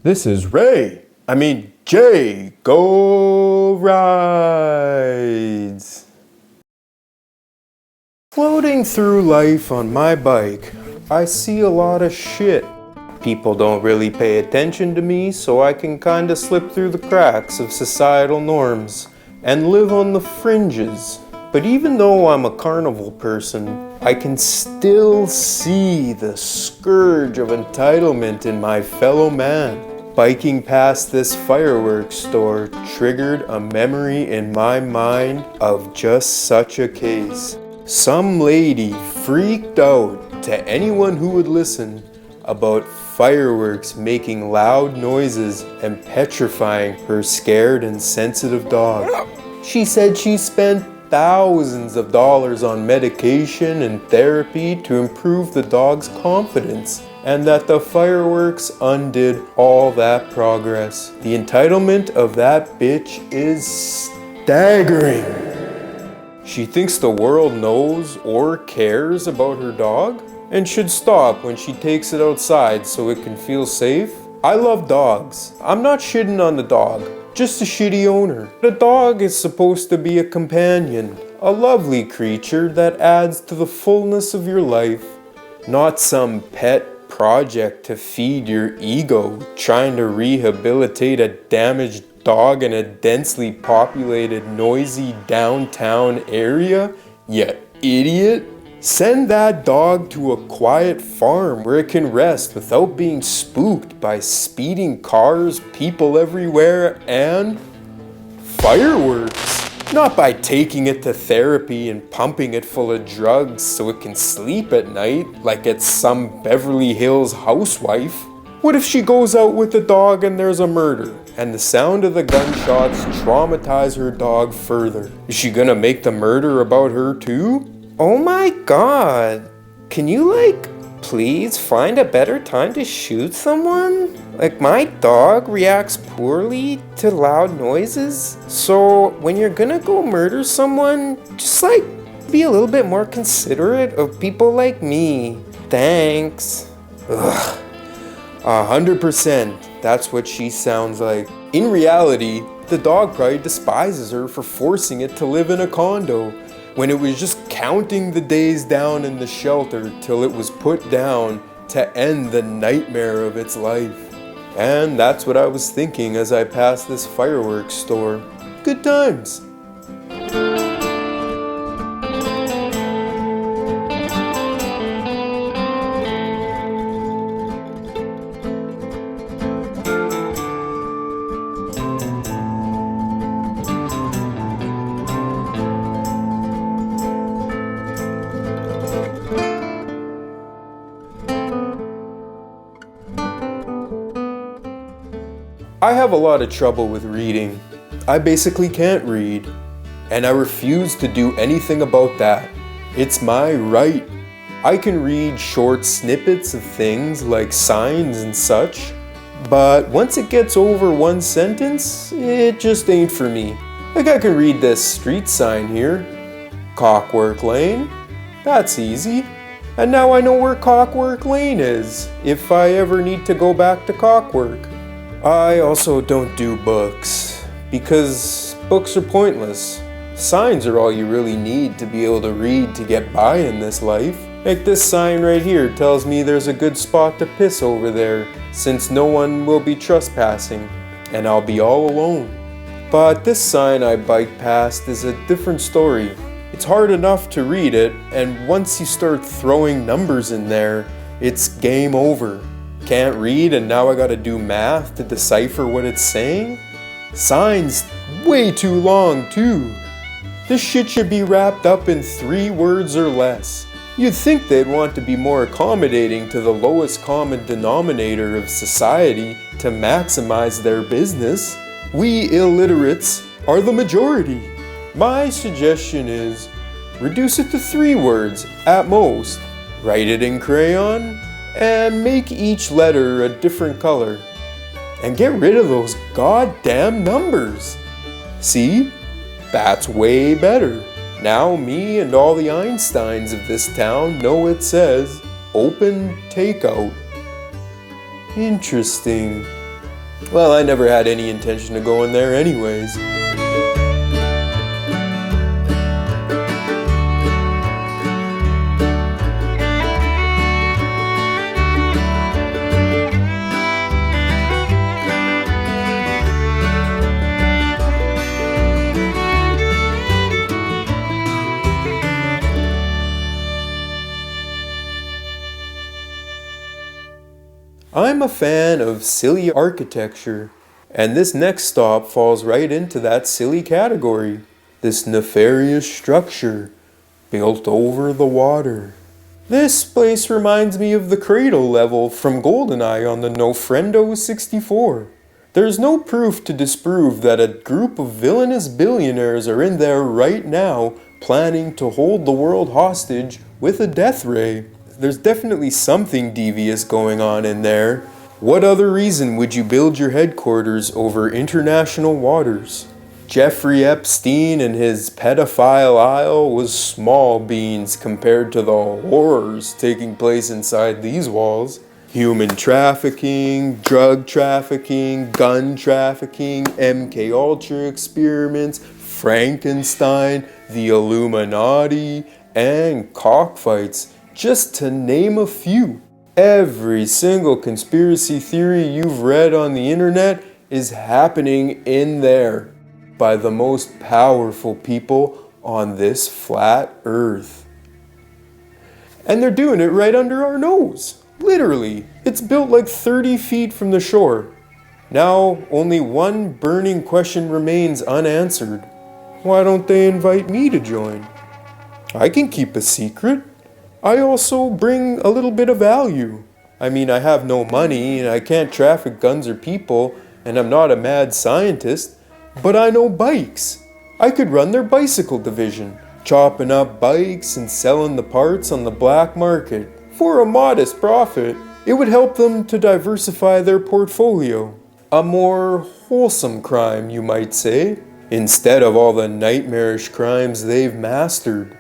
This is Jay, Go Rides! Floating through life on my bike, I see a lot of shit. People don't really pay attention to me, so I can kinda slip through the cracks of societal norms and live on the fringes. But even though I'm a carnival person, I can still see the scourge of entitlement in my fellow man. Biking past this fireworks store triggered a memory in my mind of just such a case. Some lady freaked out to anyone who would listen about fireworks making loud noises and petrifying her scared and sensitive dog. She said she spent thousands of dollars on medication and therapy to improve the dog's confidence, and that the fireworks undid all that progress. The entitlement of that bitch is staggering. She thinks the world knows or cares about her dog and should stop when she takes it outside so it can feel safe. I love dogs. I'm not shitting on the dog, just a shitty owner. The dog is supposed to be a companion, a lovely creature that adds to the fullness of your life, not some pet project to feed your ego, trying to rehabilitate a damaged dog in a densely populated, noisy downtown area, you idiot. Send that dog to a quiet farm where it can rest without being spooked by speeding cars, people everywhere, and fireworks. Not by taking it to therapy and pumping it full of drugs so it can sleep at night like it's some Beverly Hills housewife. What if she goes out with the dog and there's a murder, and the sound of the gunshots traumatize her dog further? Is she gonna make the murder about her too? Oh my god, can you please find a better time to shoot someone? My dog reacts poorly to loud noises, so when you're gonna go murder someone, just be a little bit more considerate of people like me. Thanks. Ugh. 100%, that's what she sounds like. In reality, the dog probably despises her for forcing it to live in a condo, when it was just counting the days down in the shelter till it was put down to end the nightmare of its life. And that's what I was thinking as I passed this fireworks store. Good times. I have a lot of trouble with reading. I basically can't read, and I refuse to do anything about that. It's my right. I can read short snippets of things like signs and such, but once it gets over one sentence, it just ain't for me. I can read this street sign here. Cockwork Lane. That's easy. And now I know where Cockwork Lane is, if I ever need to go back to Cockwork. I also don't do books, because books are pointless. Signs are all you really need to be able to read to get by in this life. This sign right here tells me there's a good spot to piss over there, since no one will be trespassing, and I'll be all alone. But this sign I bike past is a different story. It's hard enough to read it, and once you start throwing numbers in there, it's game over. Can't read and now I gotta do math to decipher what it's saying? Signs way too long too. This shit should be wrapped up in 3 words or less. You'd think they'd want to be more accommodating to the lowest common denominator of society to maximize their business. We illiterates are the majority. My suggestion is, reduce it to 3 words at most. Write it in crayon, and make each letter a different color. And get rid of those goddamn numbers. See? That's way better. Now me and all the Einsteins of this town know it says open takeout. Interesting. Well, I never had any intention of going there anyways. I'm a fan of silly architecture, and this next stop falls right into that silly category. This nefarious structure built over the water. This place reminds me of the cradle level from GoldenEye on the Nofrendo 64. There's no proof to disprove that a group of villainous billionaires are in there right now planning to hold the world hostage with a death ray. There's definitely something devious going on in there. What other reason would you build your headquarters over international waters? Jeffrey Epstein and his pedophile isle was small beans compared to the horrors taking place inside these walls. Human trafficking, drug trafficking, gun trafficking, MK Ultra experiments, Frankenstein, the Illuminati, and cockfights, just to name a few. Every single conspiracy theory you've read on the internet is happening in there by the most powerful people on this flat earth. And they're doing it right under our nose. Literally, it's built like 30 feet from the shore. Now, only one burning question remains unanswered. Why don't they invite me to join? I can keep a secret. I also bring a little bit of value. I mean, I have no money, and I can't traffic guns or people, and I'm not a mad scientist, but I know bikes. I could run their bicycle division, chopping up bikes and selling the parts on the black market for a modest profit. It would help them to diversify their portfolio. A more wholesome crime, you might say, instead of all the nightmarish crimes they've mastered.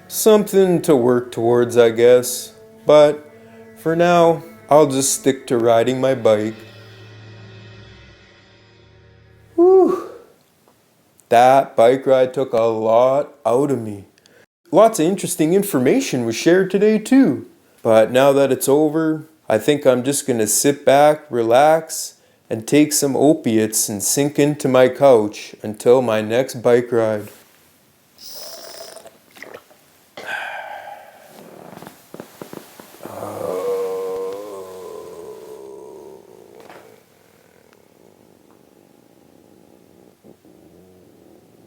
Something to work towards, I guess, but for now, I'll just stick to riding my bike. Whew. That bike ride took a lot out of me. Lots of interesting information was shared today too. But now that it's over, I think I'm just gonna sit back, relax, and take some opiates and sink into my couch until my next bike ride.